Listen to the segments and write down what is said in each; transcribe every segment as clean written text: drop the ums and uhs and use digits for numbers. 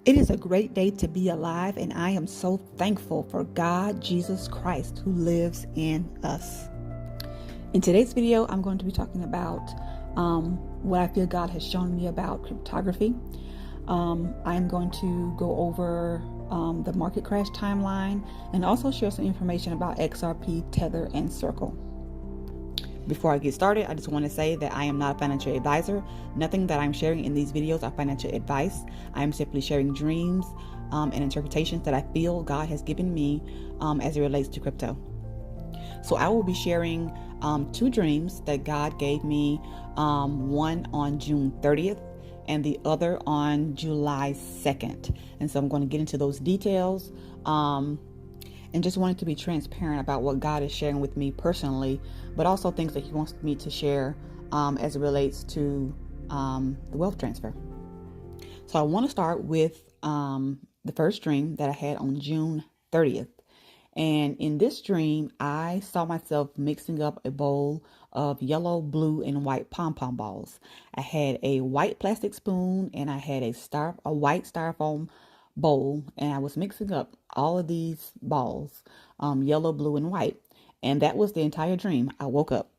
It is a great day to be alive, and I am so thankful for God, Jesus Christ, who lives in us. In today's video, I'm going to be talking about what I feel God has shown me about cryptography. I'm going to go over the market crash timeline and also share some information about XRP, Tether, and Circle. Before I get started, I just want to say that I am not a financial advisor. Nothing that I'm sharing in these videos are financial advice. I am simply sharing dreams and interpretations that I feel God has given me as it relates to crypto. So I will be sharing two dreams that God gave me, one on June 30th and the other on July 2nd. And so I'm going to get into those details. And just wanted to be transparent about what God is sharing with me personally, but also things that He wants me to share as it relates to the wealth transfer. So I want to start with the first dream that I had on June 30th. And in this dream, I saw myself mixing up a bowl of yellow, blue, and white pom-pom balls. I had a white plastic spoon and I had a white styrofoam bowl, and I was mixing up all of these balls, yellow, blue, and white. And that was the entire dream. I woke up.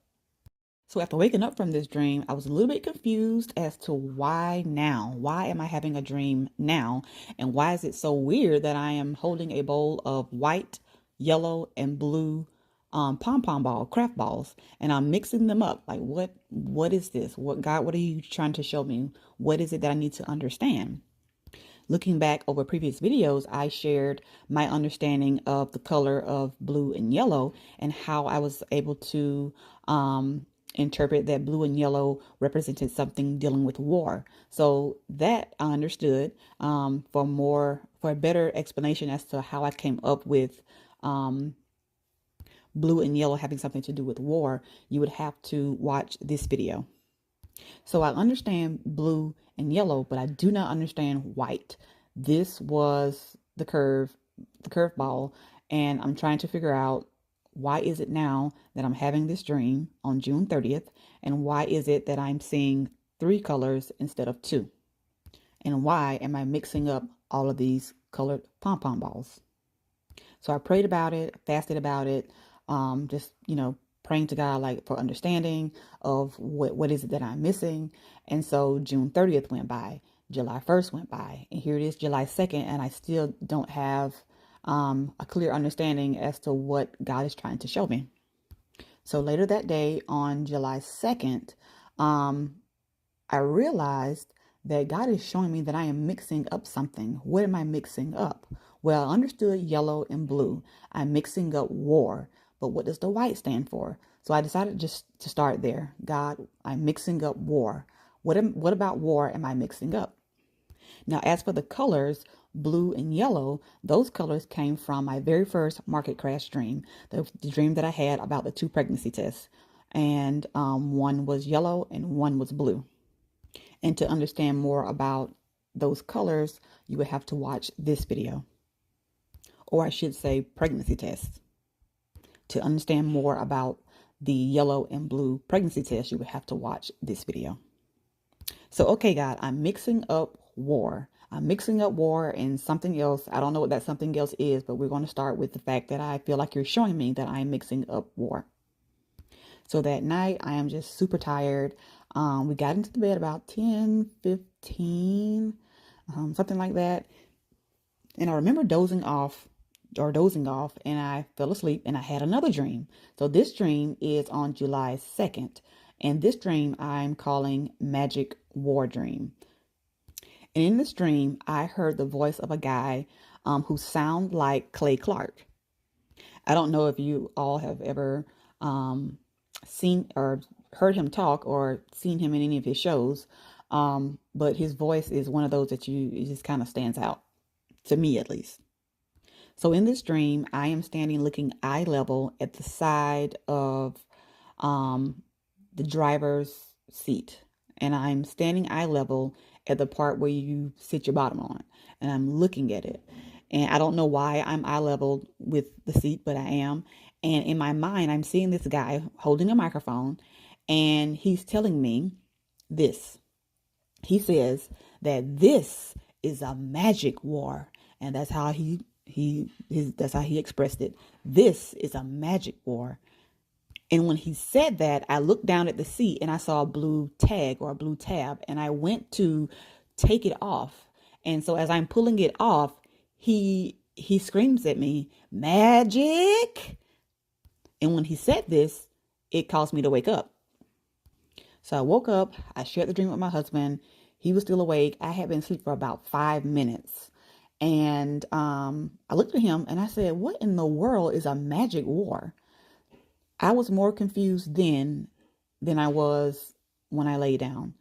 So after waking up from this dream, I was a little bit confused as to why now? Why am I having a dream now? And why is it so weird that I am holding a bowl of white, yellow, and blue pom-pom ball, craft balls, and I'm mixing them up? Like, what is this? God, what are you trying to show me? What is it that I need to understand? Looking back over previous videos, I shared my understanding of the color of blue and yellow and how I was able to interpret that blue and yellow represented something dealing with war. So that I understood. For a better explanation as to how I came up with blue and yellow having something to do with war, you would have to watch this video. So I understand blue and yellow, but I do not understand white. This was the curve ball, and I'm trying to figure out why is it now that I'm having this dream on June 30th, and why is it that I'm seeing 3 colors instead of 2? And why am I mixing up all of these colored pom-pom balls? So I prayed about it, fasted about it, just, praying to God like for understanding of what is it that I'm missing. And so June 30th went by, July 1st went by, and here it is July 2nd, and I still don't have a clear understanding as to what God is trying to show me. So later that day on July 2nd, I realized that God is showing me that I am mixing up something. What am I mixing up? Well, I understood yellow and blue. I'm mixing up war. But what does the white stand for? So I decided just to start there. God, I'm mixing up war. What about war am I mixing up? Now, as for the colors, blue and yellow, those colors came from my very first market crash dream, the dream that I had about the 2 pregnancy tests. And one was yellow and one was blue. And to understand more about those colors, you would have to watch this video. Or I should say pregnancy tests. To understand more about the yellow and blue pregnancy test, you would have to watch this video. So, okay, God, I'm mixing up war. I'm mixing up war and something else. I don't know what that something else is, but we're going to start with the fact that I feel like you're showing me that I'm mixing up war. So that night, I am just super tired. We got into the bed about 10:15, something like that. And I remember dozing off, and I fell asleep and I had another dream. So this dream is on July 2nd. And this dream I'm calling Magic War Dream. And in this dream, I heard the voice of a guy who sounded like Clay Clark. I don't know if you all have ever seen or heard him talk or seen him in any of his shows. But his voice is one of those that it just kind of stands out, to me at least. So in this dream, I am standing looking eye level at the side of the driver's seat. And I'm standing eye level at the part where you sit your bottom on. And I'm looking at it. And I don't know why I'm eye level with the seat, but I am. And in my mind, I'm seeing this guy holding a microphone, and he's telling me this. He says that this is a magic war. And that's how that's how he expressed it. This is a magic war. And when he said that, I looked down at the seat and I saw a blue tag or a blue tab, and I went to take it off. And so as I'm pulling it off, he screams at me, "Magic!" And when he said this, it caused me to wake up. So I woke up, I shared the dream with my husband. He was still awake. I had been asleep for about 5 minutes. And I looked at him and I said, "What in the world is a magic war?" I was more confused then than I was when I lay down.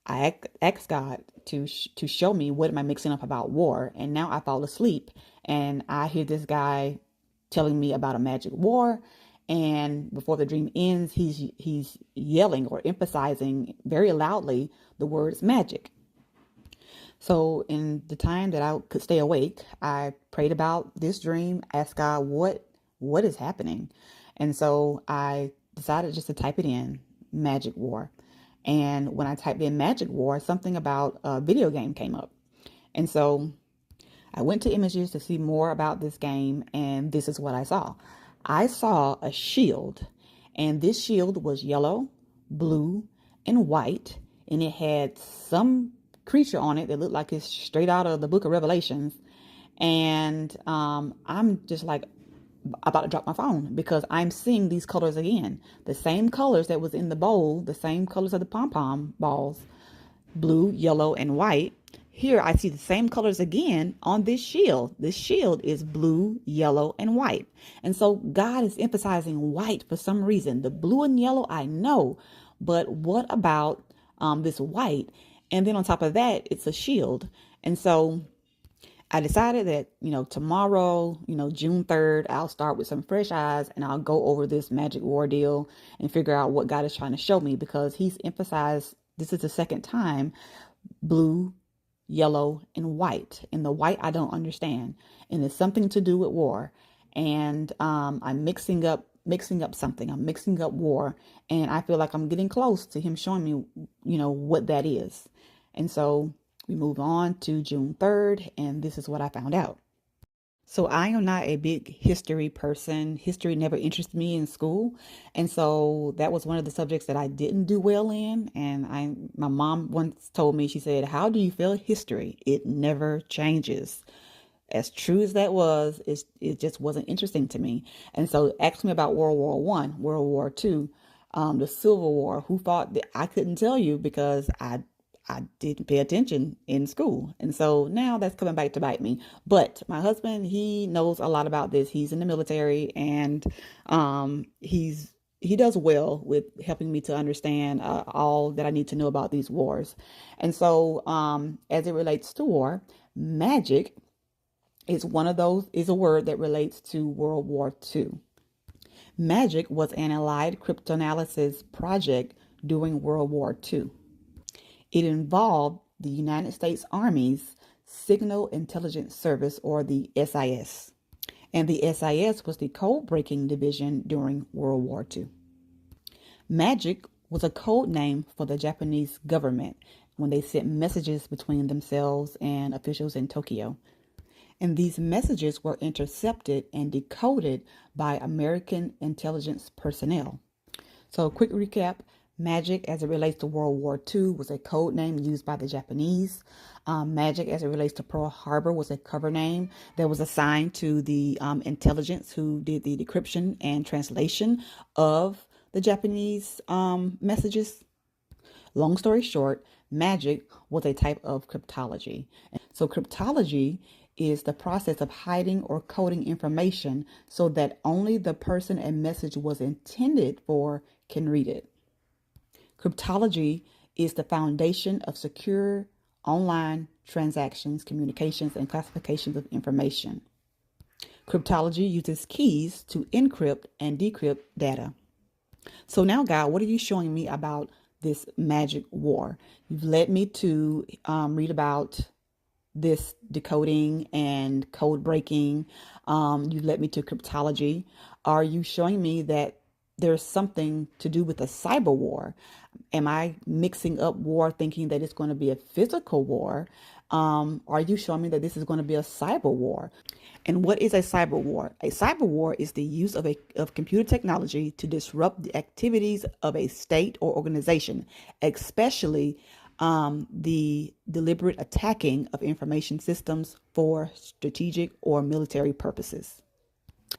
I asked God to show me what am I mixing up about war, and now I fall asleep and I hear this guy telling me about a magic war, and before the dream ends, he's yelling or emphasizing very loudly the words magic. So in the time that I could stay awake, I prayed about this dream, asked God what is happening. And so I decided just to type it in, magic war. And when I typed in magic war, something about a video game came up. And so I went to images to see more about this game, and this is what I saw. I saw a shield, and this shield was yellow, blue, and white, and it had some creature on it that looked like it's straight out of the book of Revelations. And I'm just like about to drop my phone because I'm seeing these colors again. The same colors that was in the bowl, the same colors of the pom-pom balls, blue, yellow, and white. Here I see the same colors again on this shield. This shield is blue, yellow, and white. And so God is emphasizing white for some reason. The blue and yellow I know, but what about this white? And then on top of that, it's a shield. And so I decided that, tomorrow, June 3rd, I'll start with some fresh eyes and I'll go over this magic war deal and figure out what God is trying to show me, because he's emphasized, this is the second time, blue, yellow, and white. And the white I don't understand. And it's something to do with war. And I'm mixing up something. I'm mixing up war. And I feel like I'm getting close to him showing me, what that is. And so we move on to June 3rd, and this is what I found out. So I am not a big history person. History never interested me in school. And so that was one of the subjects that I didn't do well in. And my mom once told me, she said, "How do you feel history? It never changes." As true as that was, it just wasn't interesting to me. And so asked me about World War I, World War II, the Civil War, who fought, I couldn't tell you because I didn't pay attention in school. And so now that's coming back to bite me. But my husband, he knows a lot about this. He's in the military, and he does well with helping me to understand all that I need to know about these wars. And so as it relates to war, magic is a word that relates to World War II. Magic was an allied cryptanalysis project during World War II. It involved the United States Army's Signal Intelligence Service, or the SIS. And the SIS was the code-breaking division during World War II. Magic was a code name for the Japanese government when they sent messages between themselves and officials in Tokyo. And these messages were intercepted and decoded by American intelligence personnel. So, quick recap. Magic, as it relates to World War II, was a code name used by the Japanese. Magic, as it relates to Pearl Harbor, was a cover name that was assigned to the intelligence who did the decryption and translation of the Japanese messages. Long story short, magic was a type of cryptology. So cryptology is the process of hiding or coding information so that only the person a message was intended for can read it. Cryptology is the foundation of secure online transactions, communications, and classifications of information. Cryptology uses keys to encrypt and decrypt data. So now, God, what are you showing me about this magic war? You've led me to read about this decoding and code breaking. You led me to cryptology. Are you showing me that there's something to do with a cyber war? Am I mixing up war thinking that it's going to be a physical war? Are you showing me that this is going to be a cyber war? And what is a cyber war? A cyber war is the use of computer technology to disrupt the activities of a state or organization, especially the deliberate attacking of information systems for strategic or military purposes.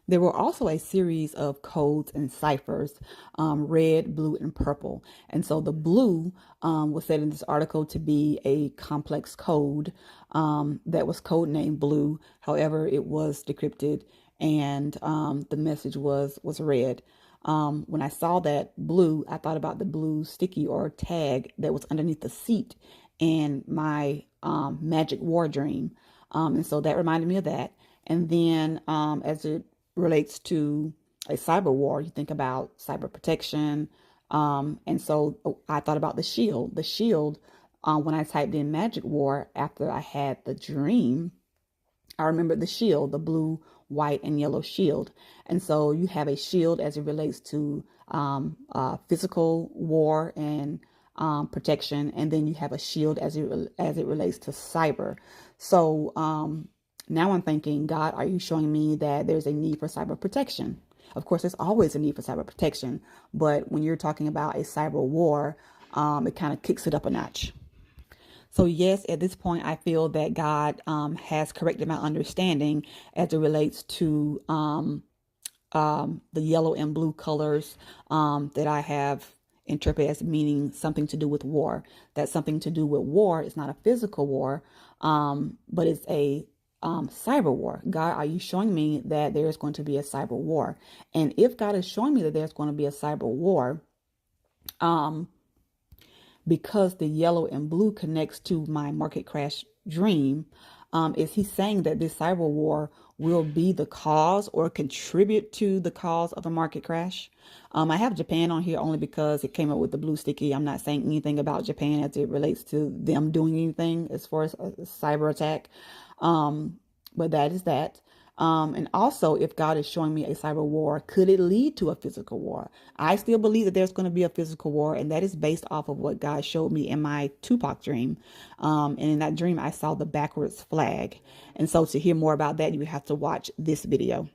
There were also a series of codes and ciphers, red, blue, and purple. And so the blue was said in this article to be a complex code that was codenamed blue. However, it was decrypted, and the message was red. When I saw that blue, I thought about the blue sticky or tag that was underneath the seat in my Magic War Dream. And so that reminded me of that. And then as it relates to a cyber war, you think about cyber protection. And so I thought about the shield. The shield, when I typed in Magic War after I had the dream, I remembered the shield, the blue, white, and yellow shield. And so you have a shield as it relates to physical war and protection, and then you have a shield as it relates to cyber. So now I'm thinking, God, are you showing me that there's a need for cyber protection? Of course, there's always a need for cyber protection, but when you're talking about a cyber war, it kind of kicks it up a notch. So yes, at this point, I feel that God has corrected my understanding as it relates to the yellow and blue colors that I have interpreted as meaning something to do with war. That something to do with war is not a physical war, but it's a cyber war. God, are you showing me that there is going to be a cyber war? And if God is showing me that there's going to be a cyber war, because the yellow and blue connects to my market crash dream, is he saying that this cyber war will be the cause or contribute to the cause of a market crash? I have Japan on here only because it came up with the blue sticky. I'm not saying anything about Japan as it relates to them doing anything as far as a cyber attack. But that is that. And also, if God is showing me a cyber war, could it lead to a physical war? I still believe that there's going to be a physical war, and that is based off of what God showed me in my Tupac dream. And in that dream, I saw the backwards flag. And so to hear more about that, you have to watch this video.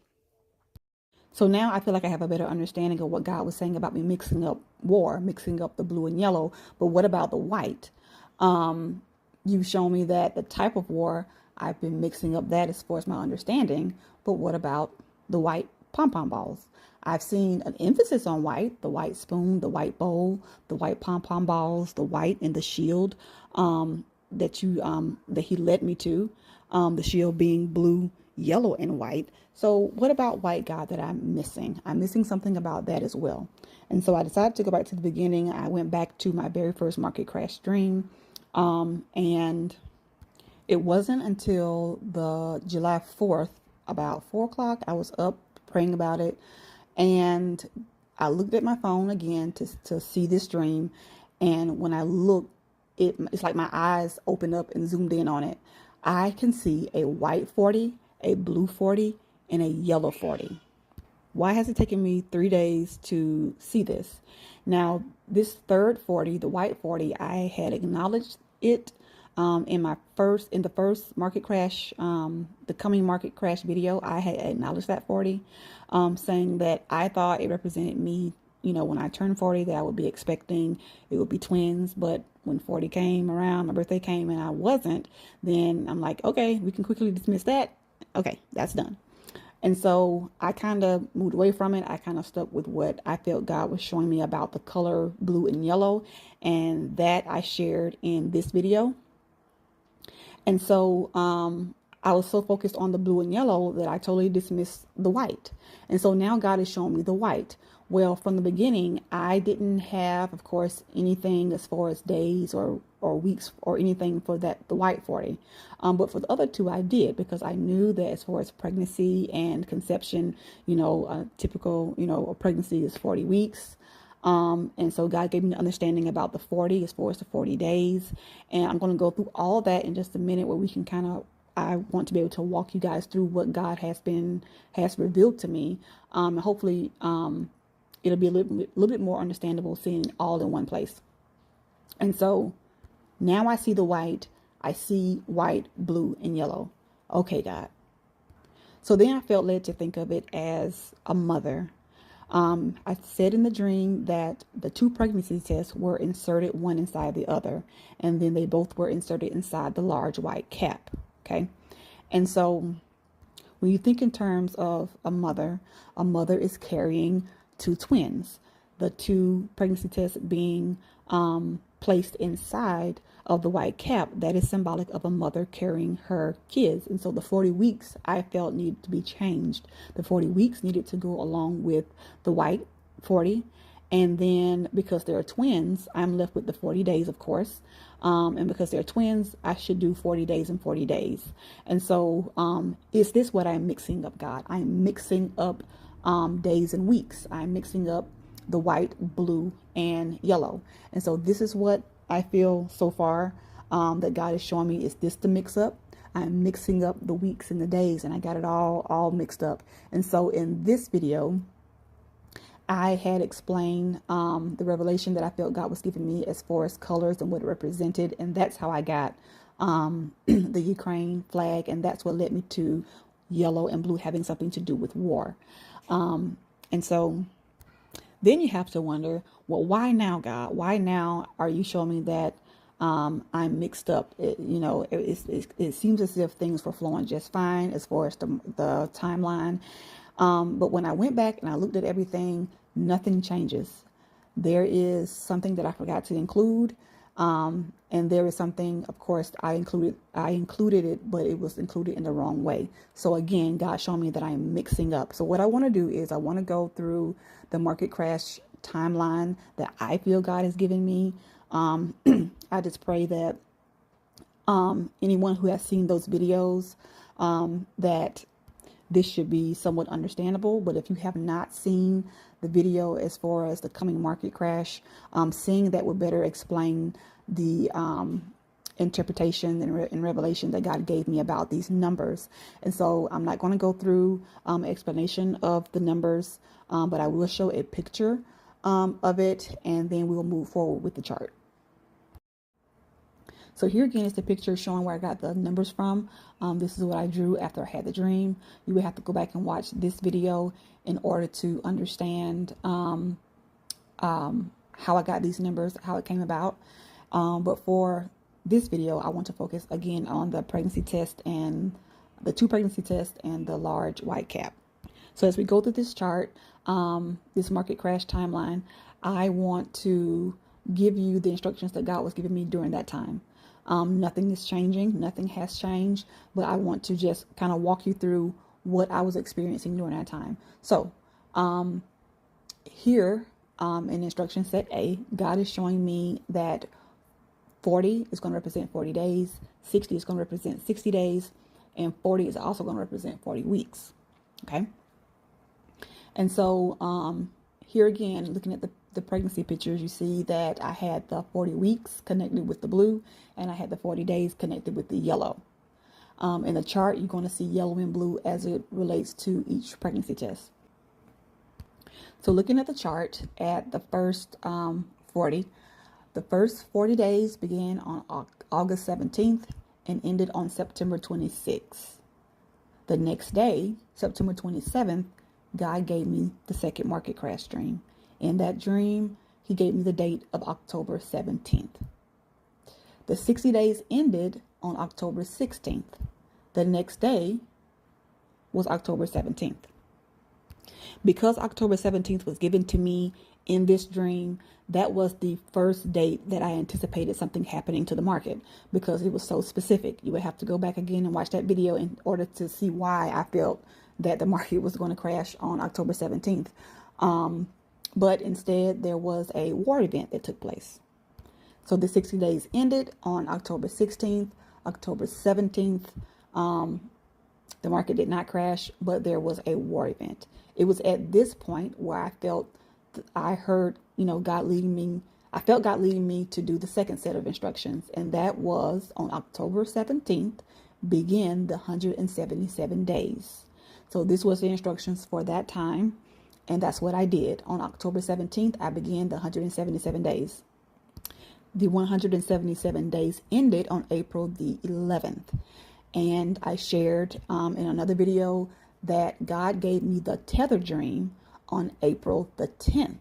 So now I feel like I have a better understanding of what God was saying about me mixing up war, mixing up the blue and yellow. But what about the white? You've shown me that the type of war, I've been mixing up that as far as my understanding. But what about the white pom-pom balls? I've seen an emphasis on white, the white spoon, the white bowl, the white pom-pom balls, the white and the shield that he led me to, the shield being blue, yellow, and white. So what about white, God, that I'm missing? I'm missing something about that as well. And so I decided to go back to the beginning. I went back to my very first market crash dream. And it wasn't until the July 4th, about 4 o'clock, I was up praying about it. And I looked at my phone again to see this dream. And when I looked, it's like my eyes opened up and zoomed in on it. I can see a white 40, a blue 40, and a yellow 40. Why has it taken me 3 days to see this? Now, this third 40, the white 40, I had acknowledged it in the first market crash, the coming market crash video. I had acknowledged that 40, saying that I thought it represented me, when I turned 40, that I would be expecting it would be twins. But when 40 came around, my birthday came and I wasn't, then I'm like, okay, we can quickly dismiss that. Okay, that's done. And so I kind of moved away from it. I kind of stuck with what I felt God was showing me about the color blue and yellow. And that I shared in this video. And so I was so focused on the blue and yellow that I totally dismissed the white. And so now God is showing me the white. Well, from the beginning, I didn't have, of course, anything as far as days or weeks or anything for the white 40. But for the other two, I did, because I knew that as far as pregnancy and conception, a typical, a pregnancy is 40 weeks. And so God gave me an understanding about the 40 as far as the 40 days. And I'm going to go through all that in just a minute, where we can I want to be able to walk you guys through what God has revealed to me. And hopefully, it'll be a little bit more understandable seeing all in one place. And so now I see the white. I see white, blue, and yellow. Okay, God. So then I felt led to think of it as a mother. I said in the dream that the two pregnancy tests were inserted one inside the other, and then they both were inserted inside the large white cap. Okay. And so when you think in terms of a mother is carrying two twins, the two pregnancy tests being placed inside of the white cap. That is symbolic of a mother carrying her kids. And so the 40 weeks I felt needed to be changed. The 40 weeks needed to go along with the white 40. And then because they're twins, I'm left with the 40 days, of course. And because they're twins, I should do 40 days and 40 days. And so is this what I'm mixing up, God? I'm mixing up days and weeks. I'm mixing up the white, blue, and yellow. And so this is what I feel so far that God is showing me. Is this the mix up? I'm mixing up the weeks and the days, and I got it all mixed up. And so in this video, I had explained the revelation that I felt God was giving me as far as colors and what it represented. And that's how I got the Ukraine flag. And that's what led me to yellow and blue having something to do with war. And so then you have to wonder, well, why now, God? Why now are you showing me that I'm mixed up? It seems as if things were flowing just fine as far as the timeline. But when I went back and I looked at everything, nothing changes. There is something that I forgot to include. And there is something, of course, I included it, but it was included in the wrong way. So again, God showed me that I am mixing up. So what I want to do is I want to go through the market crash timeline that I feel God has given me. I just pray that anyone who has seen those videos, that this should be somewhat understandable. But if you have not seen the video as far as the coming market crash, seeing that would better explain the interpretation and revelation that God gave me about these numbers. And so I'm not going to go through explanation of the numbers, but I will show a picture of it, and then we'll move forward with the chart. So here again is the picture showing where I got the numbers from. This is what I drew after I had the dream. You would have to go back and watch this video in order to understand how I got these numbers, how it came about. But for this video, I want to focus again on the pregnancy test and the two pregnancy tests and the large white cap. So as we go through this chart, this market crash timeline, I want to give you the instructions that God was giving me during that time. Nothing is changing. Nothing has changed, but I want to just kind of walk you through what I was experiencing during that time. So here in instruction set A, God is showing me that 40 is going to represent 40 days, 60 is going to represent 60 days, and 40 is also going to represent 40 weeks. Okay. And so here again, looking at the pregnancy pictures, you see that I had the 40 weeks connected with the blue, and I had the 40 days connected with the yellow. In the chart, you're going to see yellow and blue as it relates to each pregnancy test. So looking at the chart at the first 40, the first 40 days began on August 17th and ended on September 26th. The next day, September 27th, God gave me the second market crash dream. In that dream, he gave me the date of October 17th. The 60 days ended on October 16th. The next day was October 17th. Because October 17th was given to me in this dream, that was the first date that I anticipated something happening to the market, because it was so specific. You would have to go back again and watch that video in order to see why I felt that the market was going to crash on October 17th. But instead, there was a war event that took place. So the 60 days ended on October 16th, October 17th. The market did not crash, but there was a war event. It was at this point where I felt, I heard, God leading me. I felt God leading me to do the second set of instructions. And that was on October 17th, begin the 177 days. So this was the instructions for that time. And that's what I did. On October 17th, I began the 177 days. the 177 days ended on April the 11th. And I shared in another video that God gave me the Tether dream on April the 10th.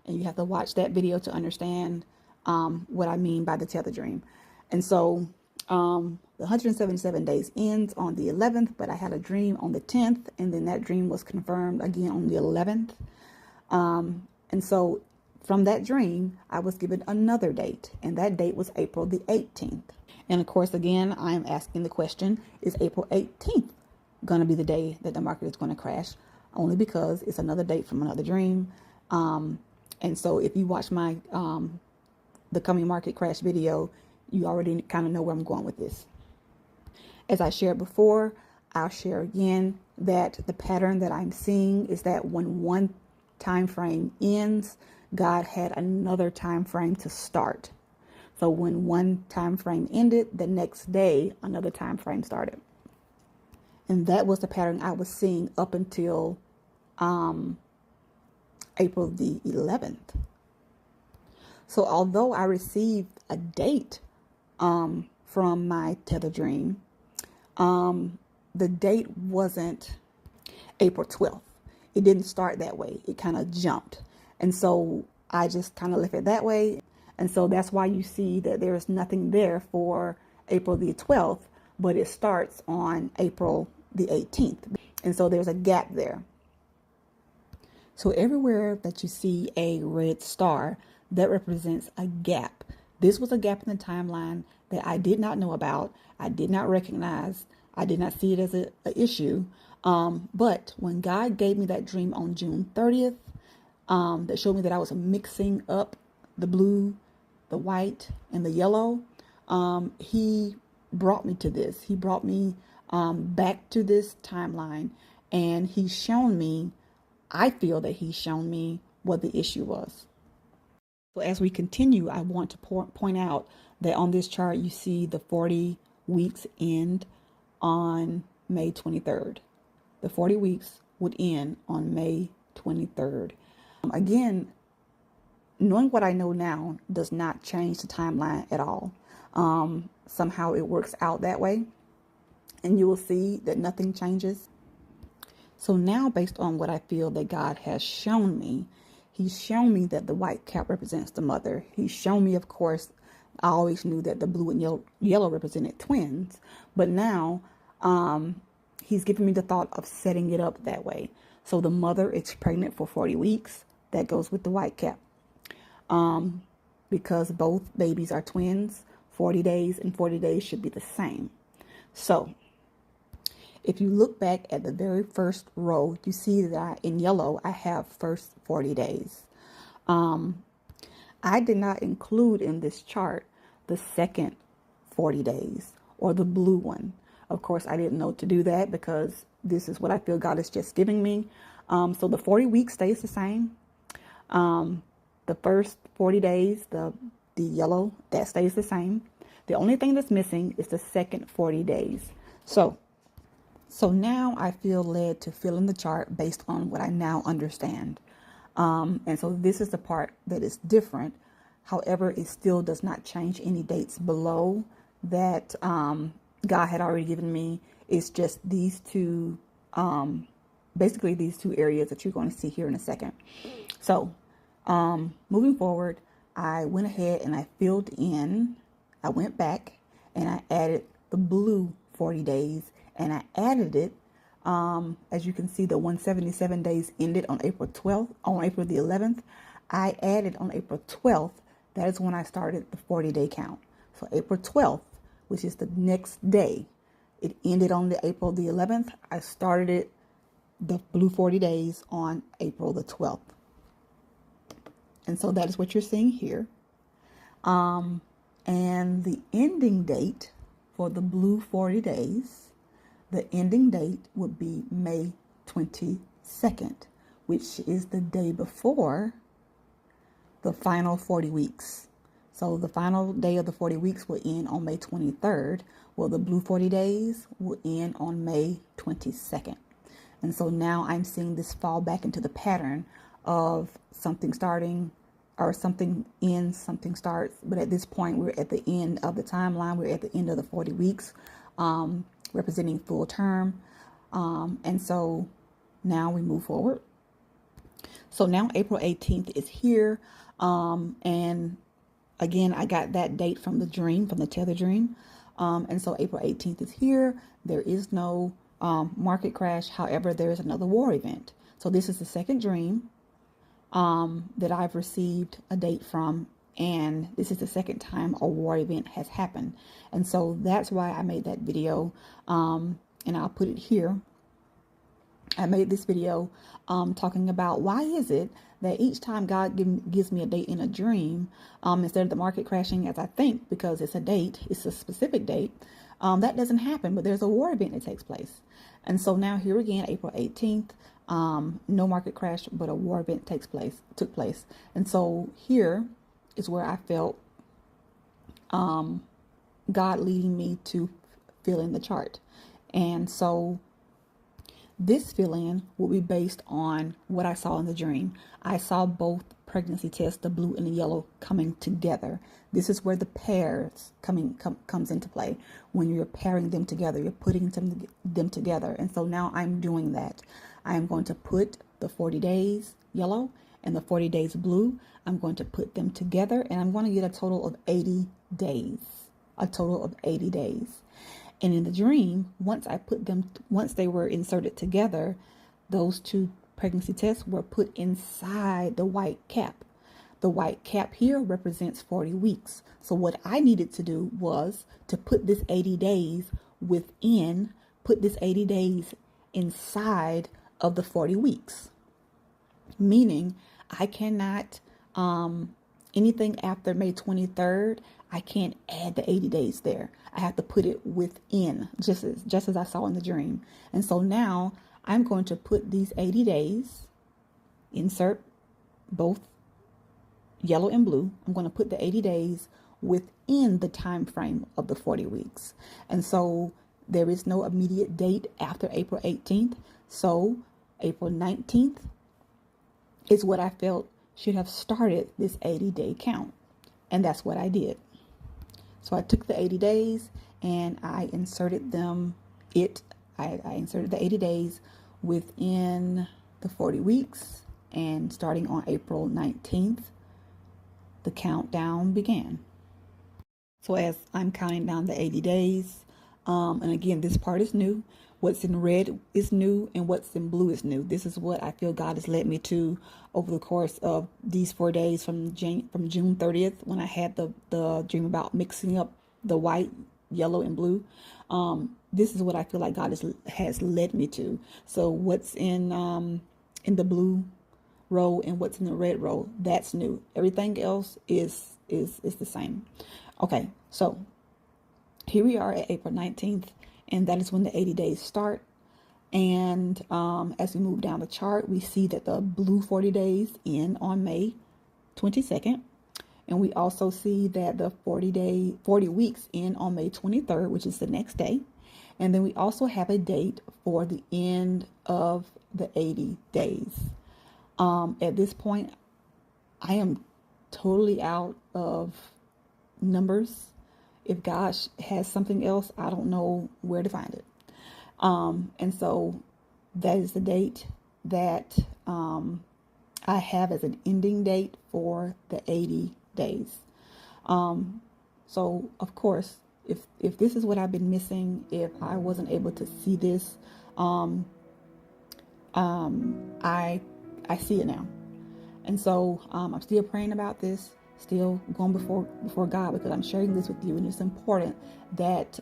And you have to watch that video to understand what I mean by the Tether dream. And so the 177 days ends on the 11th, but I had a dream on the 10th, and then that dream was confirmed again on the 11th. And so from that dream, I was given another date, and that date was April the 18th. And of course, again, I'm asking the question, is April 18th going to be the day that the market is going to crash? Only because it's another date from another dream. And so if you watch my the coming market crash video, you already kind of know where I'm going with this. As I shared before, I'll share again that the pattern that I'm seeing is that when one time frame ends, God had another time frame to start. So when one time frame ended, the next day another time frame started. And that was the pattern I was seeing up until April the 11th. So although I received a date from my Tether dream, the date wasn't April 12th. It didn't start that way. It kind of jumped. And so I just kind of left it that way. And so that's why you see that there is nothing there for April the 12th, but it starts on April the 18th. And so there's a gap there. So everywhere that you see a red star, that represents a gap. This was a gap in the timeline that I did not know about. I did not recognize. I did not see it as an issue. But when God gave me that dream on June 30th, that showed me that I was mixing up the blue, the white, and the yellow, he brought me to this. He brought me back to this timeline, and he's shown me, I feel that he's shown me what the issue was. So as we continue, I want to point out that on this chart, you see the 40 weeks end on May 23rd. The 40 weeks would end on May 23rd. Again, knowing what I know now does not change the timeline at all. Somehow it works out that way, and you will see that nothing changes. So now, based on what I feel that God has shown me, he's shown me that the white cap represents the mother. He's shown me, of course, I always knew that the blue and yellow represented twins, but now he's given me the thought of setting it up that way. So the mother is pregnant for 40 weeks. That goes with the white cap. Because both babies are twins, 40 days and 40 days should be the same. So if you look back at the very first row, you see that in yellow, I have first 40 days. I did not include in this chart the second 40 days or the blue one. Of course, I didn't know to do that because this is what I feel God is just giving me. So the 40 weeks stays the same. The first 40 days, the yellow, that stays the same. The only thing that's missing is the second 40 days. So now I feel led to fill in the chart based on what I now understand. And so this is the part that is different. However, it still does not change any dates below that God had already given me. It's just these two, basically these two areas that you're going to see here in a second. So moving forward, I went ahead and I filled in, I went back and I added the blue 40 days and I added it. As you can see, the 177 days ended on April 12th, on April the 11th. I added on April 12th. That is when I started the 40-day count. So April 12th, which is the next day, it ended on the April the 11th. I started it, the blue 40 days, on April the 12th. And so that is what you're seeing here. And the ending date for the blue 40 days, the ending date would be May 22nd, which is the day before the final 40 weeks. So the final day of the 40 weeks will end on May 23rd. Well, the blue 40 days will end on May 22nd. And so now I'm seeing this fall back into the pattern of something starting or something ends, something starts. But at this point, we're at the end of the timeline. We're at the end of the 40 weeks, representing full term. And so now we move forward. So now April 18th is here. And again, I got that date from the dream, from the Tether dream. And so April 18th is here. There is no market crash. However, there is another war event. So this is the second dream that I've received a date from. And this is the second time a war event has happened. And so that's why I made that video. And I'll put it here. I made this video talking about why is it that each time God gives me a date in a dream, instead of the market crashing as I think, because it's a date, it's a specific date, that doesn't happen, but there's a war event that takes place. And so now here again, April 18th, no market crash, but a war event took place. And so here is where I felt God leading me to fill in the chart. And so this fill-in will be based on what I saw in the dream. I saw both pregnancy tests, the blue and the yellow, coming together. This is where the pairs comes into play. When you're pairing them together, you're putting them together. And so now I'm doing that. I'm going to put the 40 days yellow and the 40 days blue. I'm going to put them together, and I'm going to get a total of 80 days. A total of 80 days. And in the dream, once they were inserted together, those two pregnancy tests were put inside the white cap. The white cap here represents 40 weeks. So what I needed to do was to put this 80 days inside of the 40 weeks. Meaning I cannot, anything after May 23rd, I can't add the 80 days there. I have to put it within, just as I saw in the dream. And so now I'm going to put these 80 days, insert both yellow and blue. I'm going to put the 80 days within the time frame of the 40 weeks. And so there is no immediate date after April 18th. So April 19th is what I felt should have started this 80-day count. And that's what I did. So I took the 80 days and I inserted I inserted the 80 days within the 40 weeks, and starting on April 19th, the countdown began. So as I'm counting down the 80 days, and again, this part is new. What's in red is new, and what's in blue is new. This is what I feel God has led me to over the course of these 4 days from June 30th, when I had the dream about mixing up the white, yellow, and blue. This is what I feel like God has led me to. So what's in the blue row and what's in the red row, that's new. Everything else is the same. Okay, so here we are at April 19th. And that is when the 80 days start. And as we move down the chart, we see that the blue 40 days end on May 22nd. And we also see that the 40 weeks end on May 23rd, which is the next day. And then we also have a date for the end of the 80 days. At this point, I am totally out of numbers. If God has something else, I don't know where to find it. And so that is the date that I have as an ending date for the 80 days. So of course, if this is what I've been missing, if I wasn't able to see this, I see it now. And so I'm still praying about this. Still going before God, because I'm sharing this with you, and it's important that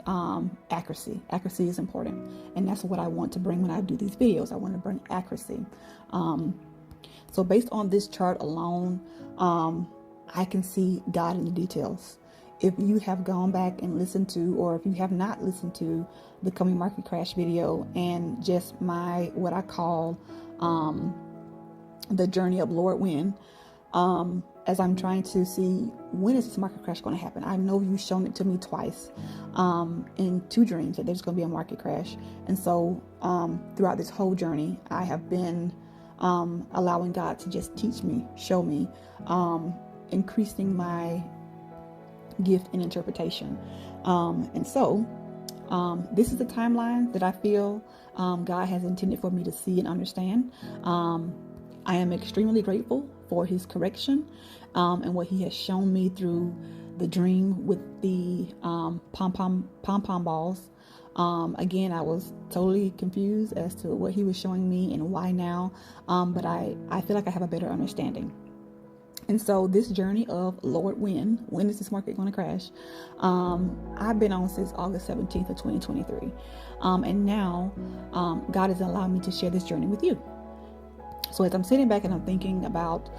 accuracy is important, and that's what I want to bring when I do these videos. I want to bring accuracy. So based on this chart alone, I can see God in the details. If you have gone back and listened to, or if you have not listened to the coming market crash video and just what I call the journey of Lord When, as I'm trying to see when is this market crash going to happen. I know you've shown it to me twice in 2 dreams that there's going to be a market crash. And so throughout this whole journey, I have been allowing God to just teach me, show me increasing my gift in interpretation. This is the timeline that I feel God has intended for me to see and understand. I am extremely grateful for his correction and what he has shown me through the dream with the pom-pom balls. Again, I was totally confused as to what he was showing me and why now, but I feel like I have a better understanding. And so this journey of Lord, when is this market going to crash? I've been on since August 17th of 2023. And now God has allowed me to share this journey with you. So as I'm sitting back and I'm thinking about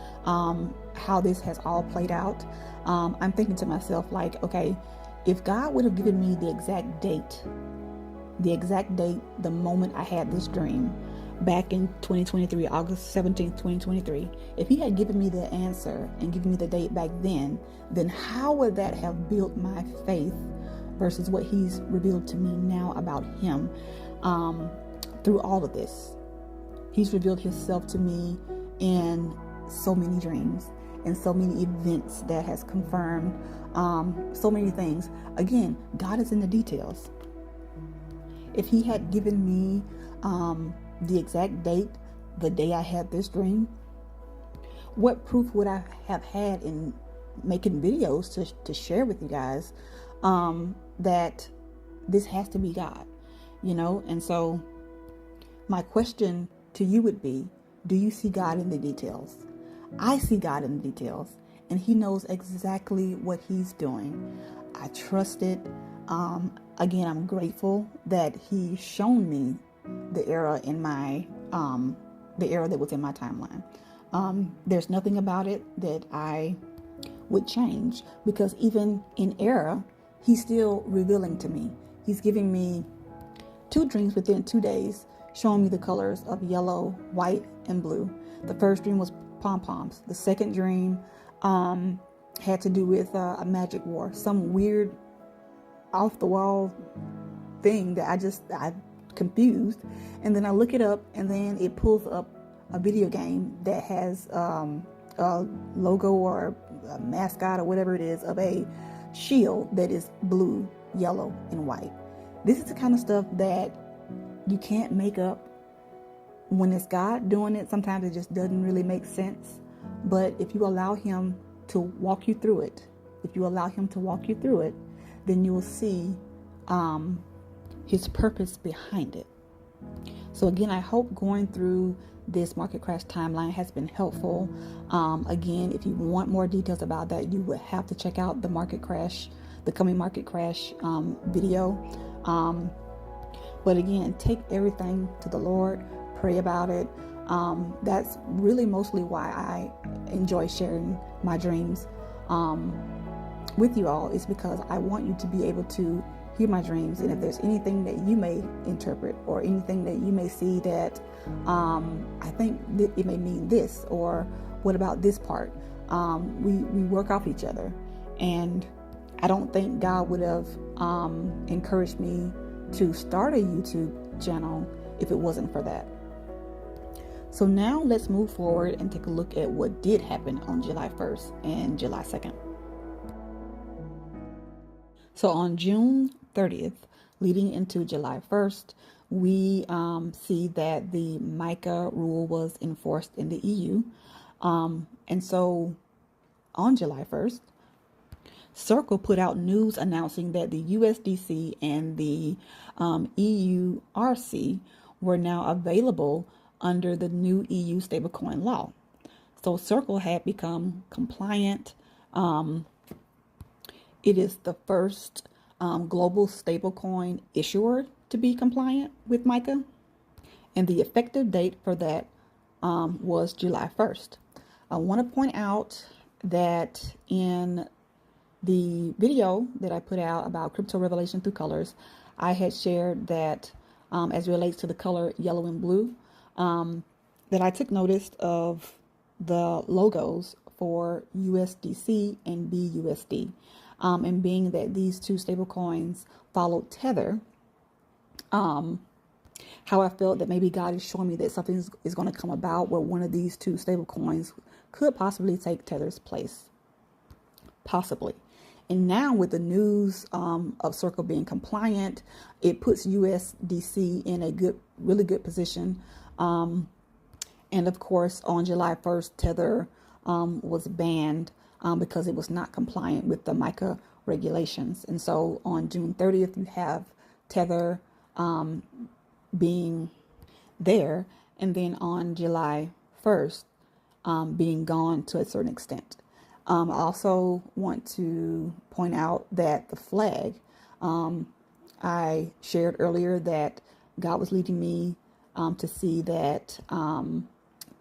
how this has all played out, I'm thinking to myself like, okay, if God would have given me the exact date, the moment I had this dream, back in 2023, August 17th, 2023, if he had given me the answer and given me the date back then how would that have built my faith versus what he's revealed to me now about him through all of this? He's revealed himself to me in so many dreams and so many events that has confirmed so many things. Again, God is in the details. If he had given me the exact date, the day I had this dream, what proof would I have had in making videos to share with you guys that this has to be God, And so my question to you would be, do you see God in the details? I see God in the details, and he knows exactly what he's doing. I trust it. Again, I'm grateful that he's shown me the error in my the error that was in my timeline. There's nothing about it that I would change, because even in error, he's still revealing to me. He's giving me 2 dreams within 2 days, showing me the colors of yellow, white, and blue. The first dream was pom-poms. The second dream had to do with a magic war, some weird off-the-wall thing that I confused. And then I look it up, and then it pulls up a video game that has a logo or a mascot or whatever it is of a shield that is blue, yellow, and white. This is the kind of stuff that you can't make up. When it's God doing it, sometimes it just doesn't really make sense. But if you allow him to walk you through it, then you will see his purpose behind it. So again, I hope going through this market crash timeline has been helpful. Again, if you want more details about that, you would have to check out the coming market crash video. But again, take everything to the Lord, pray about it. That's really mostly why I enjoy sharing my dreams with you all, is because I want you to be able to hear my dreams. And if there's anything that you may interpret or anything that you may see that I think it may mean this, or what about this part, we work off each other. And I don't think God would have encouraged me to start a YouTube channel if it wasn't for that. So now let's move forward and take a look at what did happen on July 1st and July 2nd. So on June 30th, leading into July 1st, we see that the MiCA rule was enforced in the EU. And so on July 1st, Circle put out news announcing that the USDC and the EURC were now available under the new EU stablecoin law. So Circle had become compliant. It is the first global stablecoin issuer to be compliant with MiCA, and the effective date for that was July 1st. I want to point out that in the video that I put out about crypto revelation through colors, I had shared that as it relates to the color yellow and blue, that I took notice of the logos for USDC and BUSD. And being that these two stable coins followed Tether, how I felt that maybe God is showing me that something is going to come about where one of these two stable coins could possibly take Tether's place. possibly. And now with the news of Circle being compliant, it puts USDC in a really good position. And of course, on July 1st, Tether was banned because it was not compliant with the MiCA regulations. And so on June 30th, you have Tether being there, and then on July 1st, being gone to a certain extent. I also want to point out that the flag, I shared earlier that God was leading me to see that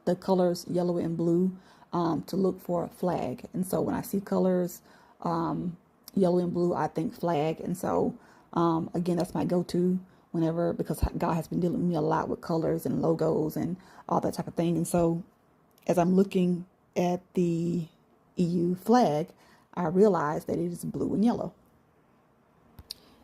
the colors yellow and blue, to look for a flag. And so when I see colors yellow and blue, I think flag. And so again, that's my go-to whenever, because God has been dealing with me a lot with colors and logos and all that type of thing. And so as I'm looking at the EU flag, I realize that it is blue and yellow.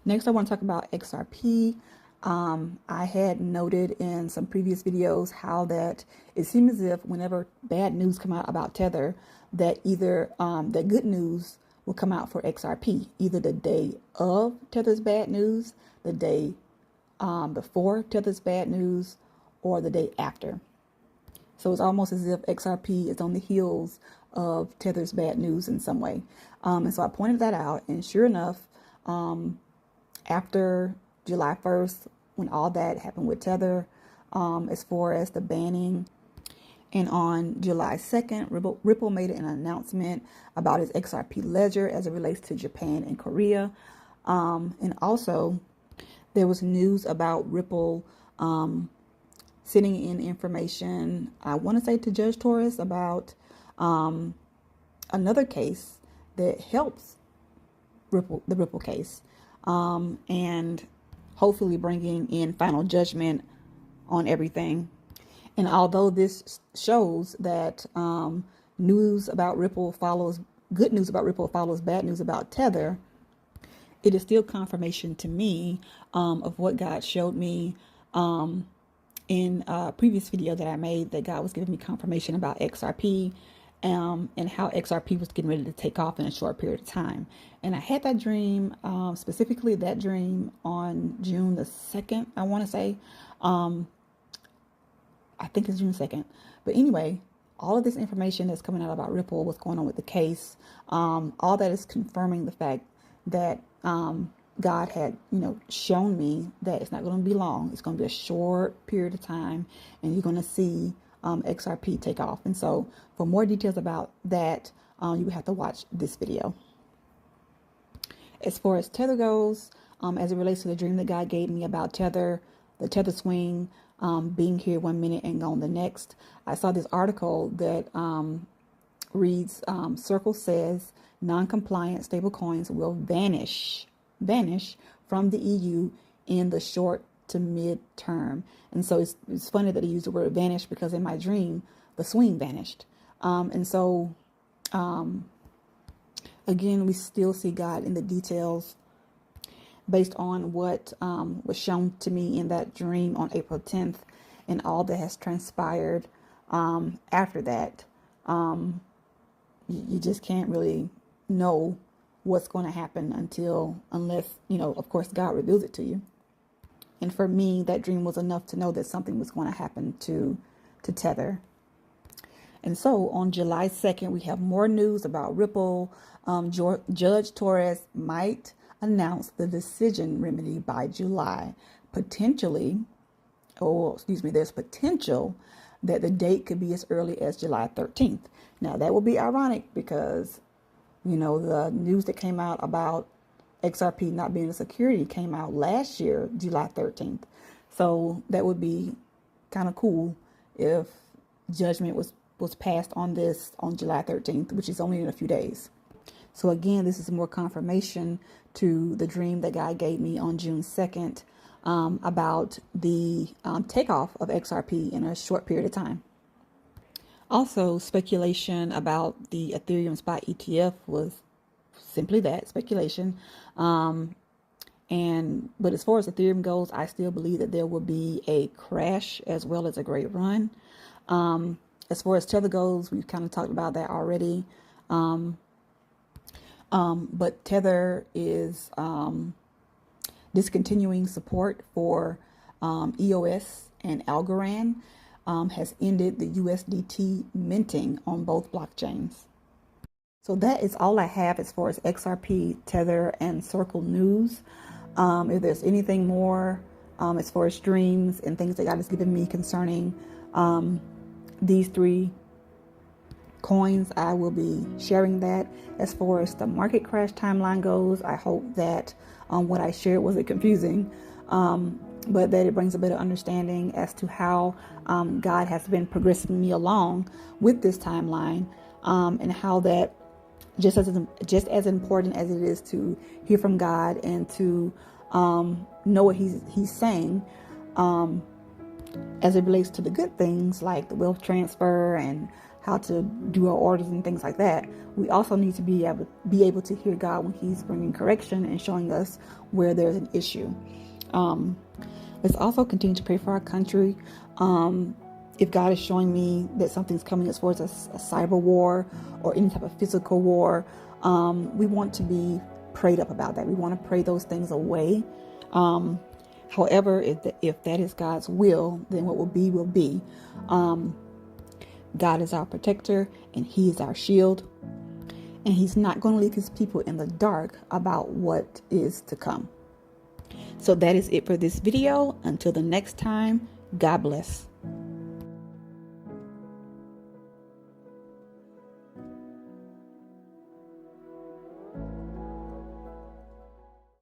Next, I want to talk about XRP. I had noted in some previous videos how that it seems as if whenever bad news come out about Tether, that either that good news will come out for XRP, either the day of Tether's bad news, the day before Tether's bad news, or the day after. So it's almost as if XRP is on the heels of Tether's bad news in some way. And so I pointed that out, and sure enough, after July 1st, when all that happened with Tether, as far as the banning, and on July 2nd, Ripple made an announcement about its XRP ledger as it relates to Japan and Korea. And also, there was news about Ripple sending in information, I want to say to Judge Torres, about another case that helps the Ripple case, and hopefully bringing in final judgment on everything. And although this shows that news about Ripple follows, good news about Ripple follows bad news about Tether, it is still confirmation to me of what God showed me in a previous video that I made, that God was giving me confirmation about XRP and how XRP was getting ready to take off in a short period of time. And I had that dream, specifically that dream on June the 2nd, I want to say. I think it's June 2nd. But anyway, all of this information that's coming out about Ripple, what's going on with the case, all that is confirming the fact that God had, shown me that it's not going to be long. It's going to be a short period of time, and you're going to see XRP take off. And so for more details about that, you would have to watch this video. As far as Tether goes, as it relates to the dream that God gave me about Tether, the Tether swing, being here 1 minute and gone the next, I saw this article that reads, Circle says non-compliant stablecoins will vanish from the EU in the short to mid term. And so it's funny that he used the word vanish, because in my dream, the swing vanished. And so, again, we still see God in the details based on what was shown to me in that dream on April 10th and all that has transpired after that. You just can't really know what's going to happen unless, of course, God reveals it to you. And for me, that dream was enough to know that something was going to happen to Tether. And so on July 2nd, we have more news about Ripple. Judge Torres might announce the decision remedy by July. There's potential that the date could be as early as July 13th. Now, that would be ironic because, the news that came out about XRP not being a security came out last year, July 13th. So that would be kind of cool if judgment was passed on this on July 13th, which is only in a few days. So again, this is more confirmation to the dream that God gave me on June 2nd about the takeoff of XRP in a short period of time. Also, speculation about the Ethereum spot ETF was simply that, speculation. But as far as Ethereum goes, I still believe that there will be a crash as well as a great run. As far as Tether goes, we've kind of talked about that already. But Tether is discontinuing support for EOS, and Algorand has ended the USDT minting on both blockchains. So that is all I have as far as XRP, Tether, and Circle news. If there's anything more as far as streams and things that God has given me concerning these three coins, I will be sharing that. As far as the market crash timeline goes, I hope that what I shared wasn't confusing, but that it brings a better understanding as to how God has been progressing me along with this timeline, and how that just as important as it is to hear from God and to know what He's saying, as it relates to the good things like the wealth transfer and how to do our orders and things like that, we also need to be able to hear God when He's bringing correction and showing us where there's an issue. Let's also continue to pray for our country. If God is showing me that something's coming as far as a cyber war or any type of physical war, we want to be prayed up about that. We want to pray those things away. However, if that is God's will, then what will be will be. God is our protector and He is our shield. And He's not going to leave His people in the dark about what is to come. So that is it for this video. Until the next time, God bless.